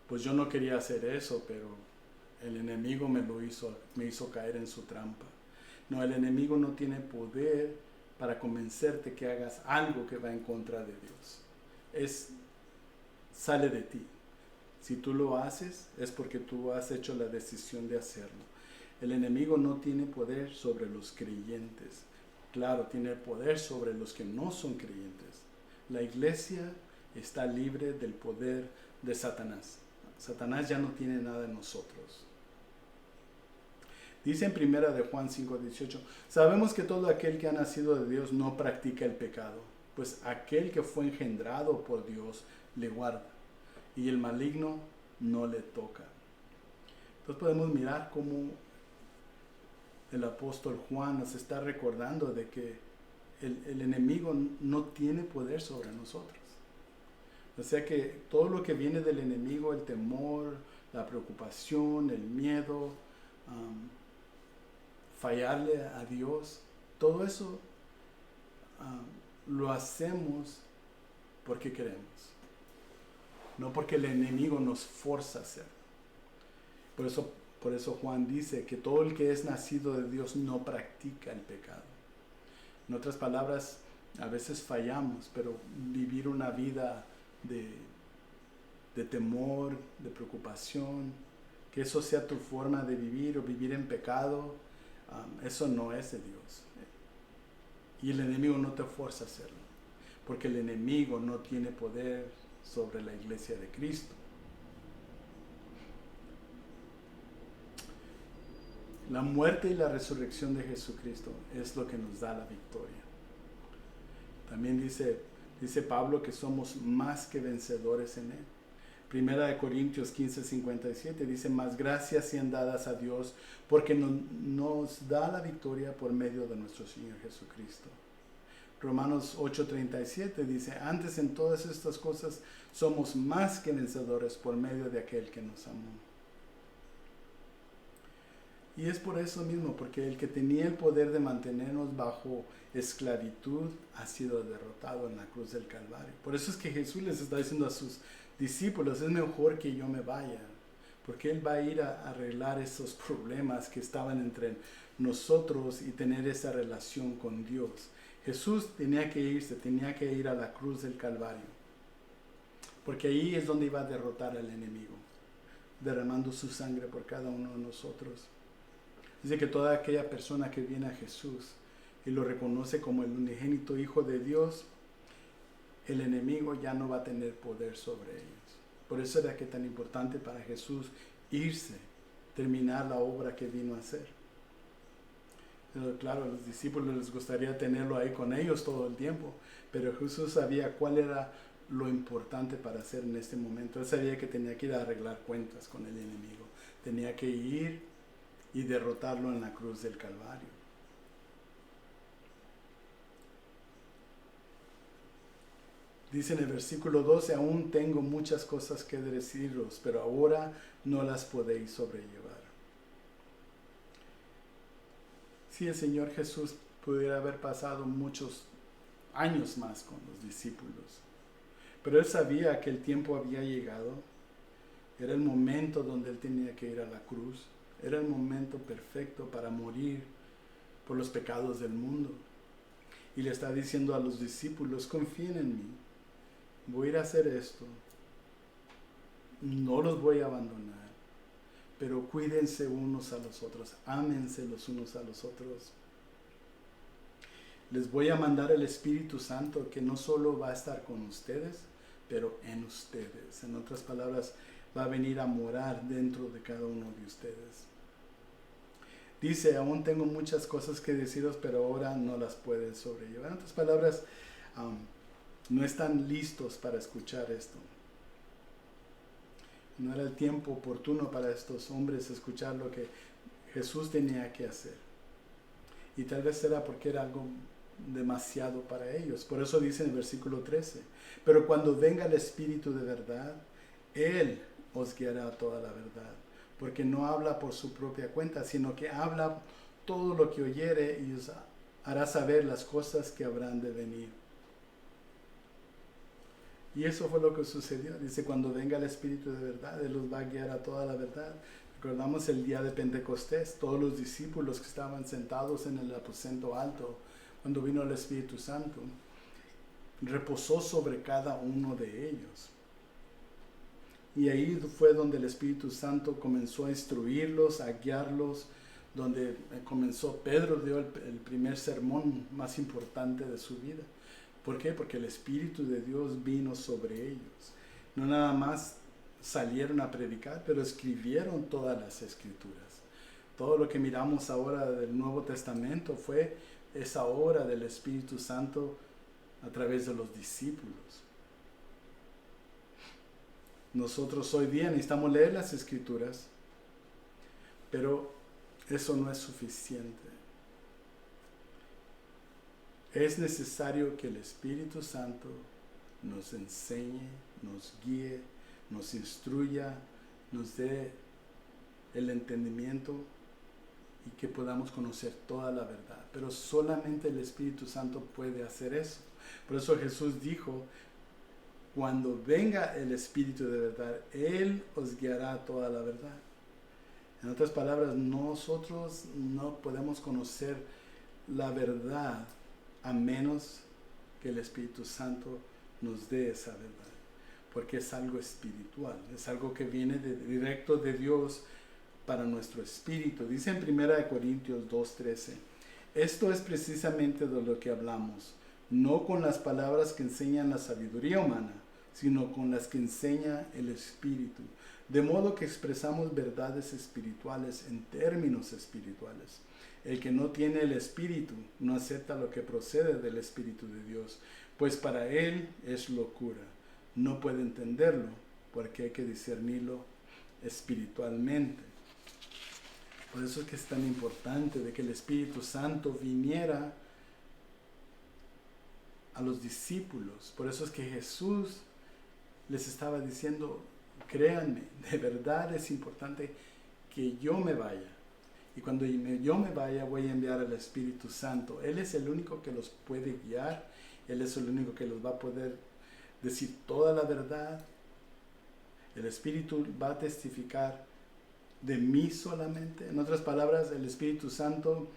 pues yo no quería hacer eso, pero el enemigo me hizo caer en su trampa. No, el enemigo no tiene poder para convencerte que hagas algo que va en contra de Dios. Sale de ti. Si tú lo haces, es porque tú has hecho la decisión de hacerlo. El enemigo no tiene poder sobre los creyentes. Claro, tiene poder sobre los que no son creyentes. La iglesia está libre del poder de Satanás. Satanás ya no tiene nada en nosotros. Dice en primera de Juan 5:18, sabemos que todo aquel que ha nacido de Dios no practica el pecado, pues aquel que fue engendrado por Dios le guarda, y el maligno no le toca. Entonces podemos mirar cómo el apóstol Juan nos está recordando de que el enemigo no tiene poder sobre nosotros. O sea que todo lo que viene del enemigo, el temor, la preocupación, el miedo, fallarle a Dios, todo eso lo hacemos porque queremos, no porque el enemigo nos forza a hacerlo. Por eso Juan dice que todo el que es nacido de Dios no practica el pecado. En otras palabras, a veces fallamos, pero vivir una vida de temor, de preocupación, que eso sea tu forma de vivir o vivir en pecado, eso no es de Dios. Y el enemigo no te fuerza a hacerlo, porque el enemigo no tiene poder sobre la iglesia de Cristo. La muerte y la resurrección de Jesucristo es lo que nos da la victoria. También dice Pablo que somos más que vencedores en Él. Primera de Corintios 15:57 dice, más gracias sean dadas a Dios porque nos da la victoria por medio de nuestro Señor Jesucristo. Romanos 8:37 dice, antes en todas estas cosas somos más que vencedores por medio de aquel que nos amó. Y es por eso mismo, porque el que tenía el poder de mantenernos bajo esclavitud ha sido derrotado en la cruz del Calvario. Por eso es que Jesús les está diciendo a sus discípulos, es mejor que yo me vaya, porque Él va a ir a arreglar esos problemas que estaban entre nosotros y tener esa relación con Dios. Jesús tenía que ir a la cruz del Calvario, porque ahí es donde iba a derrotar al enemigo, derramando su sangre por cada uno de nosotros. Dice que toda aquella persona que viene a Jesús y lo reconoce como el unigénito Hijo de Dios, el enemigo ya no va a tener poder sobre ellos. Por eso era que tan importante para Jesús irse, terminar la obra que vino a hacer. Pero claro, a los discípulos les gustaría tenerlo ahí con ellos todo el tiempo, pero Jesús sabía cuál era lo importante para hacer en este momento. Él sabía que tenía que ir a arreglar cuentas con el enemigo. Tenía que ir y derrotarlo en la cruz del Calvario. Dice en el versículo 12, aún tengo muchas cosas que deciros, pero ahora no las podéis sobrellevar. Si el Señor Jesús pudiera haber pasado muchos años más con los discípulos, pero Él sabía que el tiempo había llegado, era el momento donde Él tenía que ir a la cruz. Era el momento perfecto para morir por los pecados del mundo. Y le está diciendo a los discípulos, confíen en mí. Voy a ir a hacer esto. No los voy a abandonar. Pero cuídense unos a los otros. Ámense los unos a los otros. Les voy a mandar el Espíritu Santo que no solo va a estar con ustedes, pero en ustedes. En otras palabras, va a venir a morar dentro de cada uno de ustedes. Dice, aún tengo muchas cosas que deciros, pero ahora no las pueden sobrellevar. En otras palabras, no están listos para escuchar esto. No era el tiempo oportuno para estos hombres escuchar lo que Jesús tenía que hacer. Y tal vez era porque era algo demasiado para ellos. Por eso dice en el versículo 13, pero cuando venga el Espíritu de verdad, Él os guiará a toda la verdad, porque no habla por su propia cuenta, sino que habla todo lo que oyere y os hará saber las cosas que habrán de venir. Y eso fue lo que sucedió. Dice, cuando venga el Espíritu de verdad, Él los va a guiar a toda la verdad. Recordamos el día de Pentecostés, todos los discípulos que estaban sentados en el aposento alto, cuando vino el Espíritu Santo, reposó sobre cada uno de ellos. Y ahí fue donde el Espíritu Santo comenzó a instruirlos, a guiarlos, donde Pedro dio el primer sermón más importante de su vida. ¿Por qué? Porque el Espíritu de Dios vino sobre ellos. No nada más salieron a predicar, pero escribieron todas las Escrituras. Todo lo que miramos ahora del Nuevo Testamento fue esa obra del Espíritu Santo a través de los discípulos. Nosotros hoy día necesitamos leer las Escrituras, pero eso no es suficiente. Es necesario que el Espíritu Santo nos enseñe, nos guíe, nos instruya, nos dé el entendimiento y que podamos conocer toda la verdad. Pero solamente el Espíritu Santo puede hacer eso. Por eso Jesús dijo, cuando venga el Espíritu de verdad, Él os guiará a toda la verdad. En otras palabras, nosotros no podemos conocer la verdad a menos que el Espíritu Santo nos dé esa verdad, porque es algo espiritual, es algo que viene directo de Dios para nuestro espíritu. Dice en 1 Corintios 2:13, esto es precisamente de lo que hablamos, no con las palabras que enseñan la sabiduría humana, sino con las que enseña el Espíritu, de modo que expresamos verdades espirituales en términos espirituales. El que no tiene el Espíritu no acepta lo que procede del Espíritu de Dios, pues para él es locura. No puede entenderlo, porque hay que discernirlo espiritualmente. Por eso es que es tan importante de que el Espíritu Santo viniera a los discípulos. Por eso es que Jesús les estaba diciendo, créanme, de verdad es importante que yo me vaya. Y cuando yo me vaya, voy a enviar al Espíritu Santo. Él es el único que los puede guiar. Él es el único que los va a poder decir toda la verdad. El Espíritu va a testificar de mí solamente. En otras palabras, el Espíritu Santo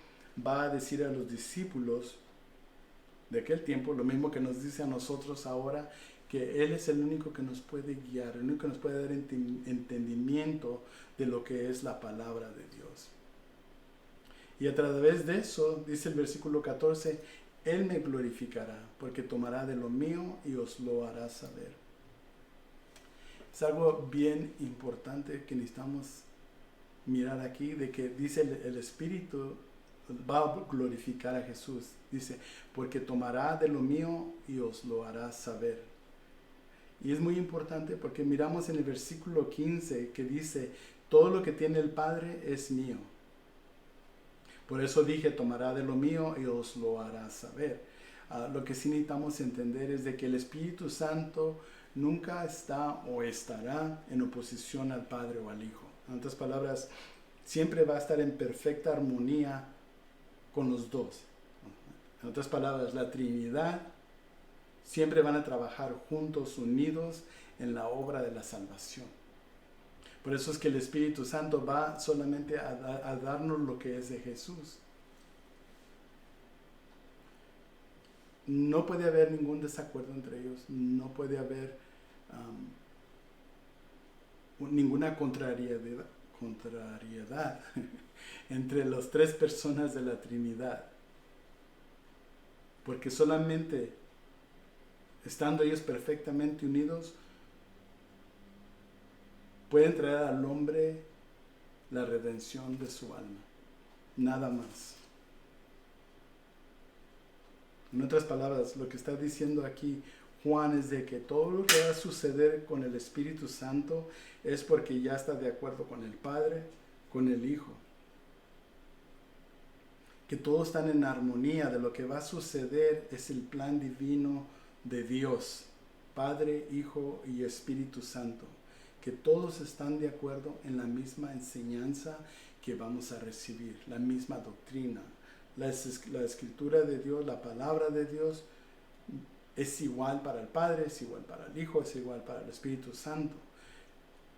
va a decir a los discípulos de aquel tiempo, lo mismo que nos dice a nosotros ahora, que Él es el único que nos puede guiar, el único que nos puede dar entendimiento de lo que es la palabra de Dios. Y a través de eso, dice el versículo 14, Él me glorificará, porque tomará de lo mío y os lo hará saber. Es algo bien importante que necesitamos mirar aquí, de que dice el Espíritu va a glorificar a Jesús. Dice, porque tomará de lo mío y os lo hará saber. Y es muy importante porque miramos en el versículo 15 que dice, todo lo que tiene el Padre es mío. Por eso dije, tomará de lo mío y os lo hará saber. Lo que sí necesitamos entender es de que el Espíritu Santo nunca está o estará en oposición al Padre o al Hijo. En otras palabras, siempre va a estar en perfecta armonía con los dos. En otras palabras, la Trinidad siempre van a trabajar juntos, unidos en la obra de la salvación. Por eso es que el Espíritu Santo va solamente a darnos lo que es de Jesús. No puede haber ningún desacuerdo entre ellos, no puede haber ninguna contrariedad entre las tres personas de la Trinidad. Porque solamente estando ellos perfectamente unidos, pueden traer al hombre la redención de su alma. Nada más. En otras palabras, lo que está diciendo aquí Juan es de que todo lo que va a suceder con el Espíritu Santo es porque ya está de acuerdo con el Padre, con el Hijo. Que todos están en armonía de lo que va a suceder es el plan divino de Dios, Padre, Hijo y Espíritu Santo. Que todos están de acuerdo en la misma enseñanza que vamos a recibir, la misma doctrina. La escritura de Dios, la palabra de Dios es igual para el Padre, es igual para el Hijo, es igual para el Espíritu Santo.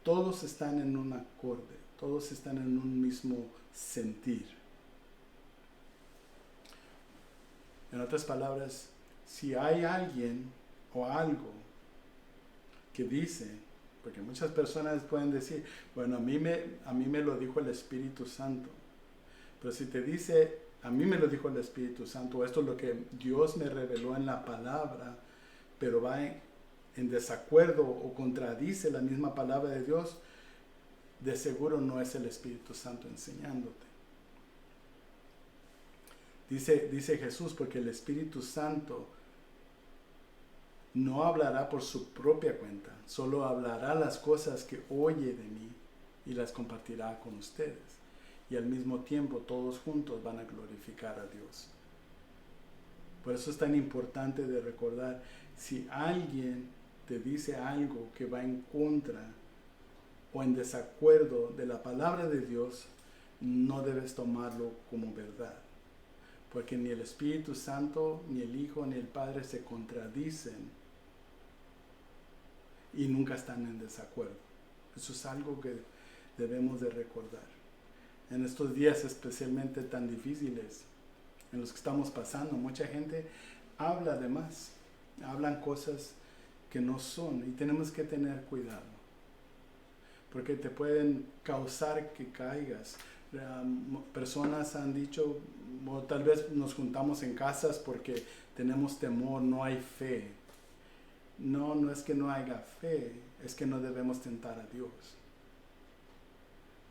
Todos están en un acorde, todos están en un mismo sentir. En otras palabras, si hay alguien o algo que dice, porque muchas personas pueden decir, bueno, a mí me lo dijo el Espíritu Santo, pero si te dice, a mí me lo dijo el Espíritu Santo, esto es lo que Dios me reveló en la palabra, pero va en desacuerdo o contradice la misma palabra de Dios, de seguro no es el Espíritu Santo enseñándote. Dice Jesús, porque el Espíritu Santo no hablará por su propia cuenta, solo hablará las cosas que oye de mí y las compartirá con ustedes. Y al mismo tiempo todos juntos van a glorificar a Dios. Por eso es tan importante de recordar, si alguien te dice algo que va en contra o en desacuerdo de la palabra de Dios, no debes tomarlo como verdad. Porque ni el Espíritu Santo, ni el Hijo, ni el Padre se contradicen y nunca están en desacuerdo. Eso es algo que debemos de recordar. En estos días especialmente tan difíciles en los que estamos pasando, mucha gente habla de más, hablan cosas que no son y tenemos que tener cuidado. Porque te pueden causar que caigas. Personas han dicho, o tal vez nos juntamos en casas porque tenemos temor, no hay fe. No es que no haya fe, es que no debemos tentar a Dios.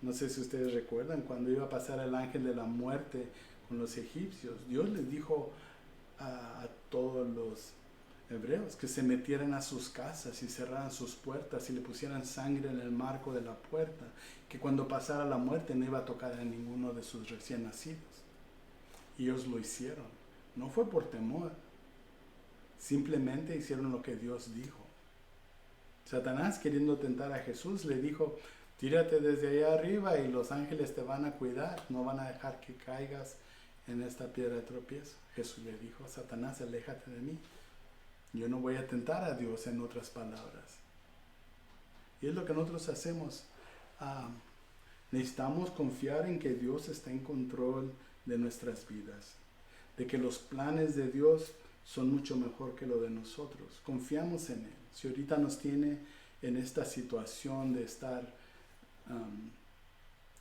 No sé si ustedes recuerdan cuando iba a pasar el ángel de la muerte con los egipcios, Dios les dijo a todos los hebreos que se metieran a sus casas y cerraran sus puertas y le pusieran sangre en el marco de la puerta, que cuando pasara la muerte no iba a tocar a ninguno de sus recién nacidos. Y ellos lo hicieron. No fue por temor, simplemente hicieron lo que Dios dijo. Satanás, queriendo tentar a Jesús, le dijo, tírate desde allá arriba y los ángeles te van a cuidar, no van a dejar que caigas en esta piedra de tropiezo. Jesús le dijo, Satanás, aléjate de mí. Yo no voy a tentar a Dios, en otras palabras. Y es lo que nosotros hacemos. Necesitamos confiar en que Dios está en control de nuestras vidas. De que los planes de Dios son mucho mejor que lo de nosotros. Confiamos en Él. Si ahorita nos tiene en esta situación de estar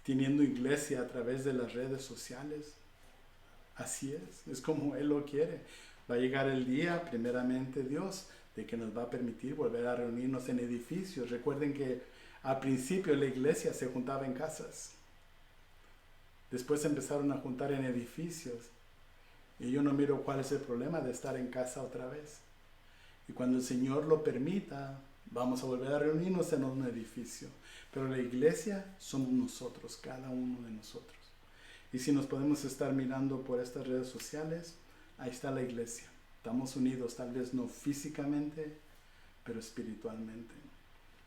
teniendo iglesia a través de las redes sociales, así es como Él lo quiere. Va a llegar el día, primeramente Dios, de que nos va a permitir volver a reunirnos en edificios. Recuerden que al principio la iglesia se juntaba en casas. Después se empezaron a juntar en edificios. Y yo no miro cuál es el problema de estar en casa otra vez. Y cuando el Señor lo permita, vamos a volver a reunirnos en un edificio. Pero la iglesia somos nosotros, cada uno de nosotros. Y si nos podemos estar mirando por estas redes sociales, ahí está la iglesia. Estamos unidos, tal vez no físicamente, pero espiritualmente.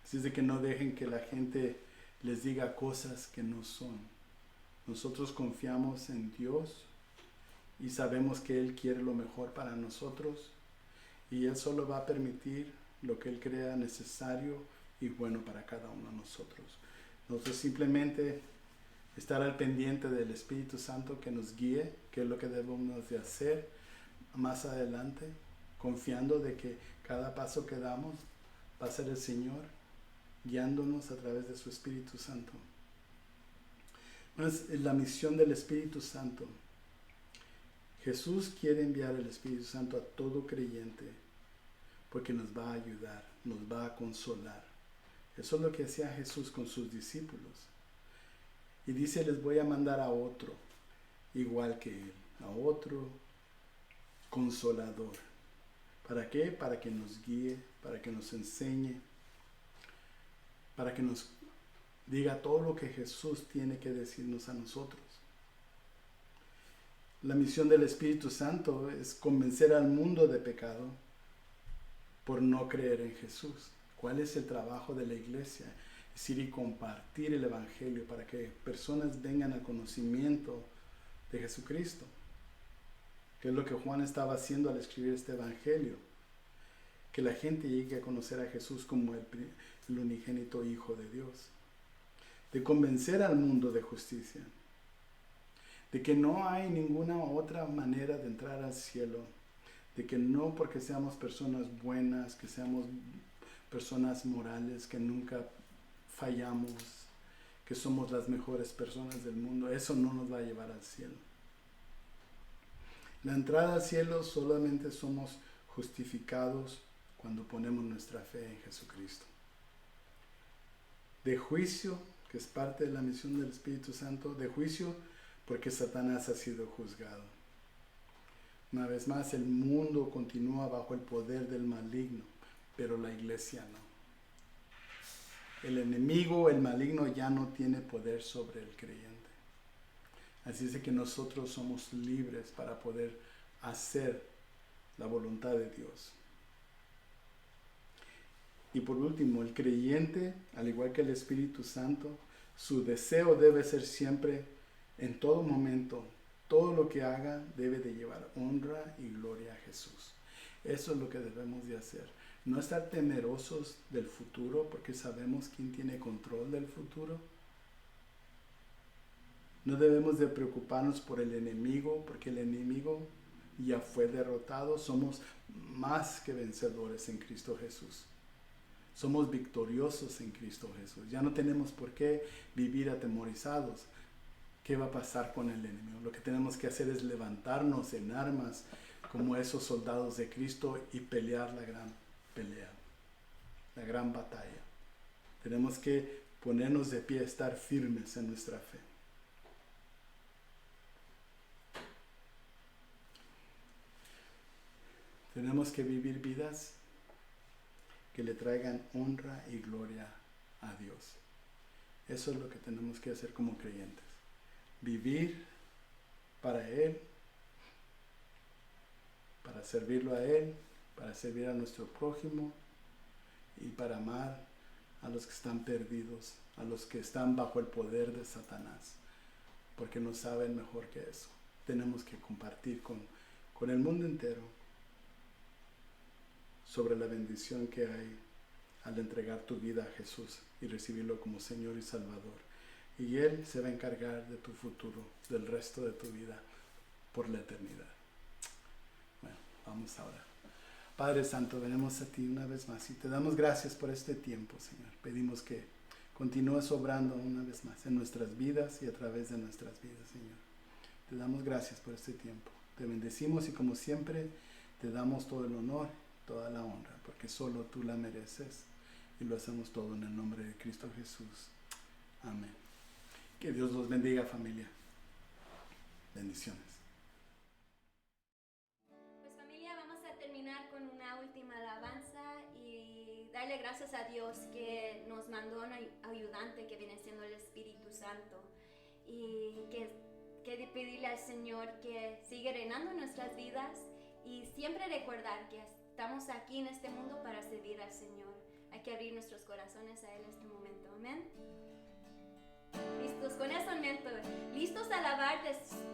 Así es de que no dejen que la gente les diga cosas que no son. Nosotros confiamos en Dios y sabemos que Él quiere lo mejor para nosotros y Él solo va a permitir lo que Él crea necesario y bueno para cada uno de nosotros. Nosotros simplemente estar al pendiente del Espíritu Santo que nos guíe, qué es lo que debemos de hacer más adelante, confiando de que cada paso que damos va a ser el Señor guiándonos a través de su Espíritu Santo. Es la misión del Espíritu Santo. Jesús quiere enviar el Espíritu Santo a todo creyente porque nos va a ayudar, nos va a consolar. Eso es lo que hacía Jesús con sus discípulos. Y dice, les voy a mandar a otro, igual que Él, a otro consolador, ¿Para qué? Para que nos guíe, para que nos enseñe, para que nos diga todo lo que Jesús tiene que decirnos a nosotros. La misión del Espíritu Santo es convencer al mundo de pecado por no creer en Jesús. ¿Cuál es el trabajo de la iglesia? Es ir y compartir el Evangelio para que personas vengan al conocimiento de Jesucristo. Que es lo que Juan estaba haciendo al escribir este Evangelio. Que la gente llegue a conocer a Jesús como el unigénito Hijo de Dios. De convencer al mundo de justicia. De que no hay ninguna otra manera de entrar al cielo. De que no porque seamos personas buenas, que seamos personas morales, que nunca fallamos, que somos las mejores personas del mundo, eso no nos va a llevar al cielo. La entrada al cielo solamente somos justificados cuando ponemos nuestra fe en Jesucristo. De juicio, que es parte de la misión del Espíritu Santo, de juicio porque Satanás ha sido juzgado. Una vez más, el mundo continúa bajo el poder del maligno, pero la iglesia no. El enemigo, el maligno, ya no tiene poder sobre el creyente. Así es que nosotros somos libres para poder hacer la voluntad de Dios. Y por último, el creyente, al igual que el Espíritu Santo, su deseo debe ser siempre, en todo momento, todo lo que haga debe de llevar honra y gloria a Jesús. Eso es lo que debemos de hacer. No estar temerosos del futuro porque sabemos quién tiene control del futuro. No debemos de preocuparnos por el enemigo porque el enemigo ya fue derrotado. Somos más que vencedores en Cristo Jesús. Somos victoriosos en Cristo Jesús. Ya no tenemos por qué vivir atemorizados. ¿Qué va a pasar con el enemigo? Lo que tenemos que hacer es levantarnos en armas como esos soldados de Cristo y pelear la gran pelea, la gran batalla. Tenemos que ponernos de pie, estar firmes en nuestra fe. Tenemos que vivir vidas que le traigan honra y gloria a Dios. Eso es lo que tenemos que hacer como creyentes. Vivir para Él, para servirlo a Él, para servir a nuestro prójimo y para amar a los que están perdidos, a los que están bajo el poder de Satanás, porque no saben mejor que eso. Tenemos que compartir con el mundo entero sobre la bendición que hay al entregar tu vida a Jesús y recibirlo como Señor y Salvador. Y Él se va a encargar de tu futuro, del resto de tu vida, por la eternidad. Bueno, vamos ahora. Padre Santo, venimos a ti una vez más y te damos gracias por este tiempo, Señor. Pedimos que continúes obrando una vez más en nuestras vidas y a través de nuestras vidas, Señor. Te damos gracias por este tiempo. Te bendecimos y como siempre te damos todo el honor, toda la honra, porque solo tú la mereces y lo hacemos todo en el nombre de Cristo Jesús. Amén. Que Dios los bendiga, familia. Bendiciones. Terminar con una última alabanza y darle gracias a Dios que nos mandó un ayudante que viene siendo el Espíritu Santo y que pedirle al Señor que siga reinando en nuestras vidas y siempre recordar que estamos aquí en este mundo para servir al Señor. Hay que abrir nuestros corazones a Él en este momento. Amén. Listos con ese momento, listos a alabar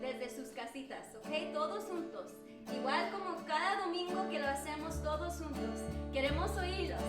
desde sus casitas, ¿ok? Todos juntos. Igual como cada domingo que lo hacemos todos juntos. Queremos oírlos.